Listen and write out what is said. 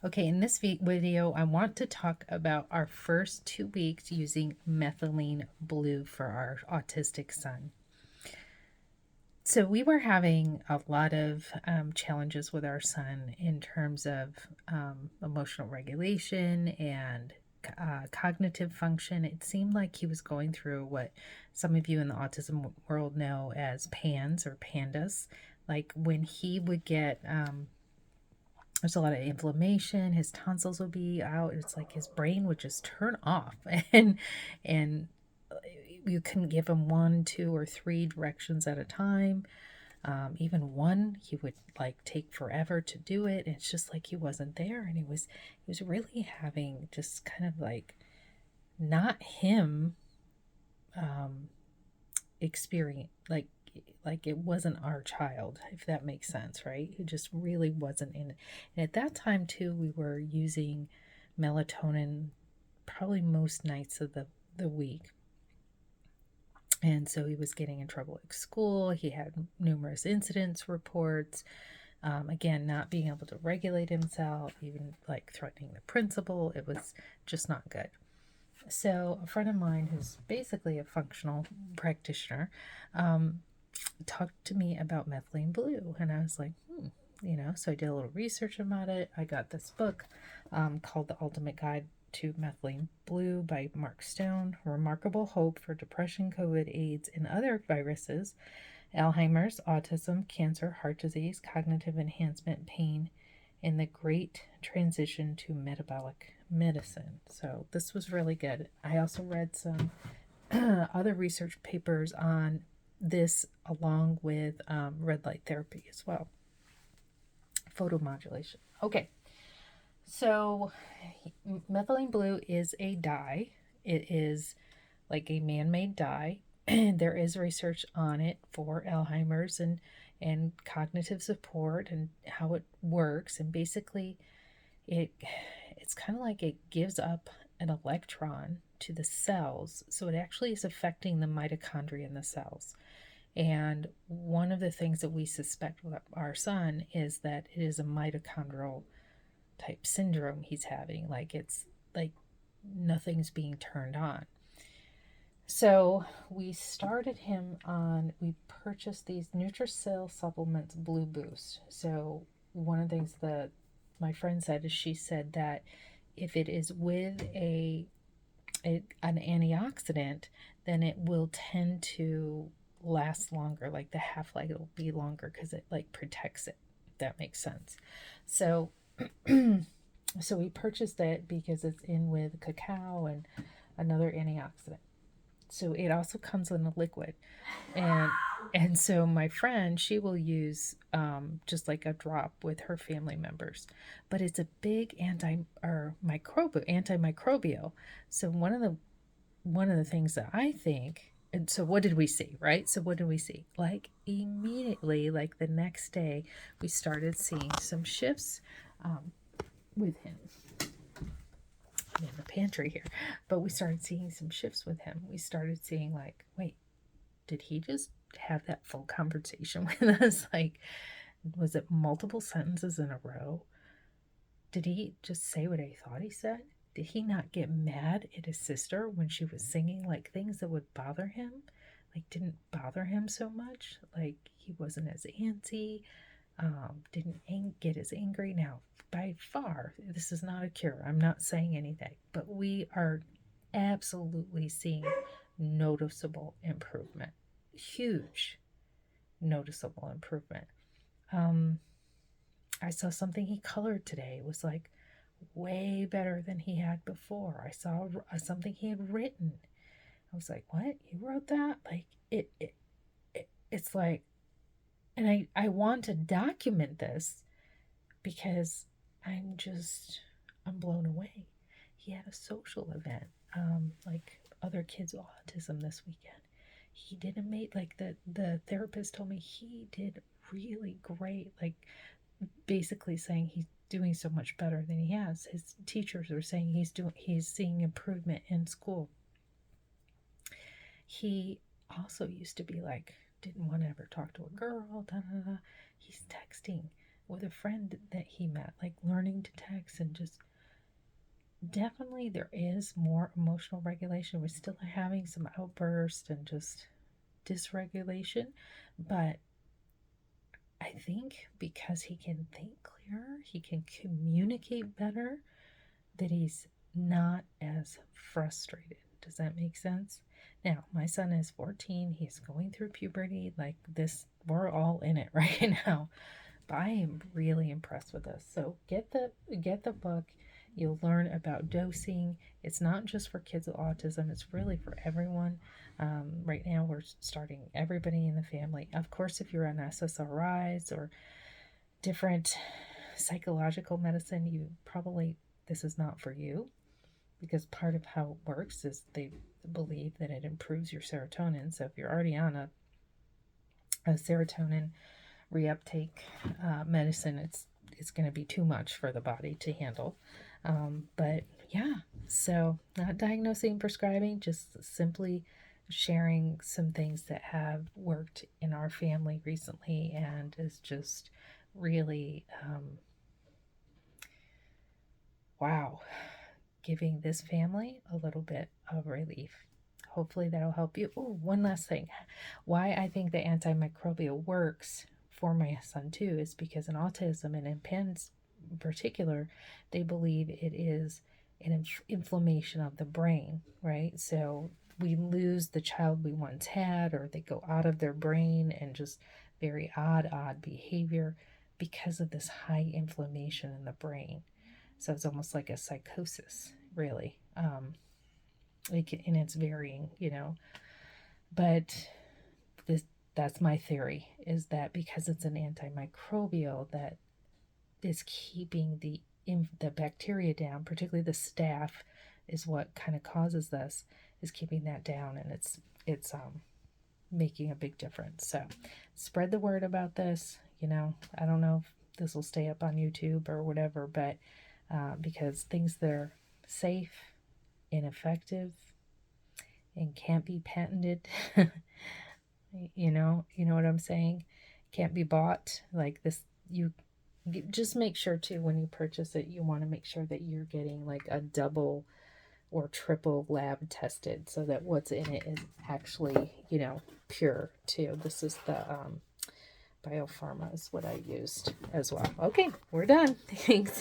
Okay, in this video, I want to talk about our first 2 weeks using Methylene Blue for our autistic son. So we were having a lot of challenges with our son in terms of emotional regulation and cognitive function. It seemed like he was going through what some of you in the autism world know as PANS or pandas. Like when he would get there's a lot of inflammation, his tonsils would be out. It's like his brain would just turn off, and you couldn't give him one, two, or three directions at a time. Even one, he would like take forever to do it. It's just like he wasn't there, and he was really having just kind of like not him experience like it wasn't our child, if that makes sense, right? It just really wasn't in it. And at that time too, we were using melatonin probably most nights of the week. And so he was getting in trouble at school. He had numerous incidents reports. Again, not being able to regulate himself, even like threatening the principal. It was just not good. So a friend of mine who's basically a functional practitioner talked to me about methylene blue, and I was like, so I did a little research about it. I got this book called The Ultimate Guide to Methylene Blue by Mark Stone, Remarkable Hope for Depression, COVID, AIDS, and Other Viruses, Alzheimer's, Autism, Cancer, Heart Disease, Cognitive Enhancement, Pain, and the Great Transition to Metabolic Medicine. So this was really good. I also read some other research papers on this along with red light therapy as well. Photomodulation. Okay, so methylene blue is a dye. It is like a man-made dye. There is research on it for Alzheimer's and cognitive support and how it works. And basically, it's kind of like it gives up an electron to the cells, so it actually is affecting the mitochondria in the cells. And one of the things that we suspect with our son is that it is a mitochondrial type syndrome he's having. Like it's like nothing's being turned on. So we purchased these Nutricil supplements Blue Boost. So one of the things that my friend said is she said that if it is with an antioxidant, then it will tend to last longer, like the half-life will be longer because it like protects it, if that makes sense. So so we purchased it because it's in with cacao and another antioxidant. So it also comes in a liquid, and so my friend, she will use just like a drop with her family members, but it's a big antimicrobial. So one of the things that I think, and so what did we see, right? So what did we see? Like immediately, like the next day, we started seeing some shifts with him. I'm in the pantry here, but we started seeing some shifts with him. We started seeing like, wait, did he just have that full conversation with us? Like, was it multiple sentences in a row? Did he just say what I thought he said? Did he not get mad at his sister when she was singing like things that would bother him? Like, didn't bother him so much? Like, he wasn't as antsy, didn't get as angry. Now, by far, this is not a cure. I'm not saying anything, but we are absolutely seeing noticeable improvement. Huge noticeable improvement. I saw something he colored today. It was like way better than he had before. I saw something he had written. I was like, what? You wrote that? Like it's like, and I want to document this because I'm blown away. He had a social event, like other kids with autism this weekend. He didn't make like the therapist told me he did really great. Like basically saying he's doing so much better than he has. His teachers are saying he's seeing improvement in school. He also used to be like didn't want to ever talk to a girl. Da, da, da. He's texting with a friend that he met, like learning to text and just definitely there is more emotional regulation. We're still having some outbursts and just dysregulation, but I think because he can think clearer, he can communicate better, that he's not as frustrated. Does that make sense? Now, my son is 14. He's going through puberty. Like this, we're all in it right now. But I am really impressed with this. So get the book. You'll learn about dosing. It's not just for kids with autism. It's really for everyone. Right now, we're starting everybody in the family. Of course, if you're on SSRIs or different psychological medicine, you probably this is not for you, because part of how it works is they believe that it improves your serotonin. So if you're already on a serotonin reuptake medicine, it's going to be too much for the body to handle. But yeah, so not diagnosing, prescribing, just simply sharing some things that have worked in our family recently and is just really wow, giving this family a little bit of relief. Hopefully that'll help you. Oh, one last thing. Why I think the antimicrobial works for my son too is because in autism and in PENS in particular, they believe it is an inflammation of the brain, right? So we lose the child we once had, or they go out of their brain and just very odd behavior because of this high inflammation in the brain. So it's almost like a psychosis, really. And it's varying, but that's my theory, is that because it's an antimicrobial that is keeping the bacteria down, particularly the staph is what kind of causes this, is keeping that down, and it's making a big difference. So spread the word about this. I don't know if this will stay up on YouTube or whatever, but because things that are safe and effective and can't be patented, you know what I'm saying, can't be bought like this. You just make sure too, when you purchase it, you want to make sure that you're getting like a double or triple lab tested, so that what's in it is actually pure too. This is the Biopharma is what I used as well. Okay, we're done. Thanks.